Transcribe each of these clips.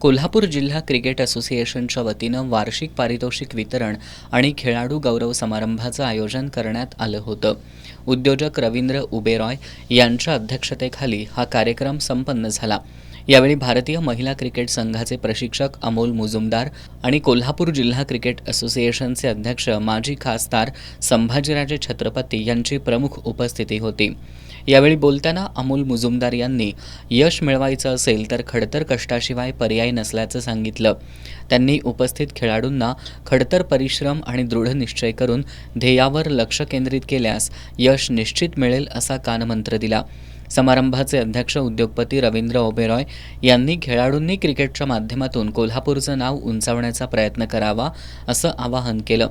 कोल्हापूर जिल्हा क्रिकेट असोसिएशनच्या वतीनं वार्षिक पारितोषिक वितरण आणि खेळाडू गौरव समारंभाचं आयोजन करण्यात आलं होतं. उद्योजक रवींद्र उबेरॉय यांच्या अध्यक्षतेखाली हा कार्यक्रम संपन्न झाला. यावेळी भारतीय महिला क्रिकेट संघाचे प्रशिक्षक अमोल मुजुमदार आणि कोल्हापूर जिल्हा क्रिकेट असोसिएशनचे अध्यक्ष माजी खासदार संभाजीराजे छत्रपती यांची प्रमुख उपस्थिती होती. यावेळी बोलताना अमोल मुजुमदार यांनी यश मिळवायचं असेल तर खडतर कष्टाशिवाय पर्याय नसल्याचं सांगितलं. त्यांनी उपस्थित खेळाडूंना खडतर परिश्रम आणि दृढ निश्चय करून ध्येयावर लक्ष केंद्रित केल्यास यश निश्चित मिळेल असा कानमंत्र दिला. समारंभाचे अध्यक्ष उद्योगपती रवींद्र ओबेरॉय यांनी खेळाडूंनी क्रिकेटच्या माध्यमातून कोल्हापूरचं नाव उंचावण्याचा प्रयत्न करावा असं आवाहन केलं.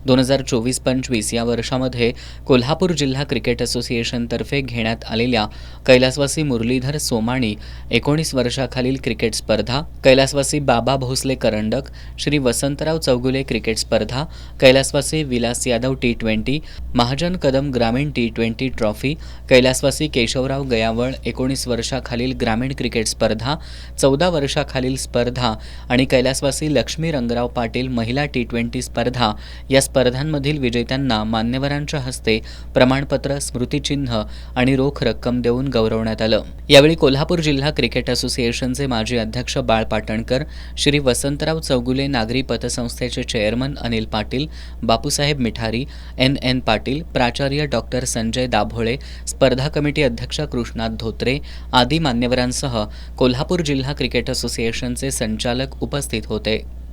2024-25 या वर्षामध्ये कोल्हापूर जिल्हा क्रिकेट असोसिएशनतर्फे घेण्यात आलेल्या कैलासवासी मुरलीधर सोमाणी 19 वर्षाखालील क्रिकेट स्पर्धा, कैलासवासी बाबा भोसले करंडक, श्री वसंतराव चौगुले क्रिकेट स्पर्धा, कैलासवासी विलास यादव T20, महाजन कदम ग्रामीण T20 ट्रॉफी, कैलासवासी केशवराव गयावळ 19 वर्षाखालील ग्रामीण क्रिकेट स्पर्धा, 14 वर्षाखालील स्पर्धा आणि कैलासवासी लक्ष्मी रंगराव पाटील महिला T20 स्पर्धा या स्पर्धांमधील विजेत्यांना मान्यवरांच्या हस्ते प्रमाणपत्र, स्मृतिचिन्ह आणि रोख रक्कम देऊन गौरवण्यात आलं. यावेळी कोल्हापूर जिल्हा क्रिकेट असोसिएशनचे माजी अध्यक्ष बाळ पाटणकर, श्री वसंतराव चौगुले नागरी पतसंस्थेचे चेअरमन अनिल पाटील, बापूसाहेब मिठारी, NN पाटील, प्राचार्य डॉक्टर संजय दाभोळे, स्पर्धा कमिटी अध्यक्ष कृष्णात धोत्रे आदी मान्यवरांसह कोल्हापूर जिल्हा क्रिकेट असोसिएशनचे संचालक उपस्थित होते.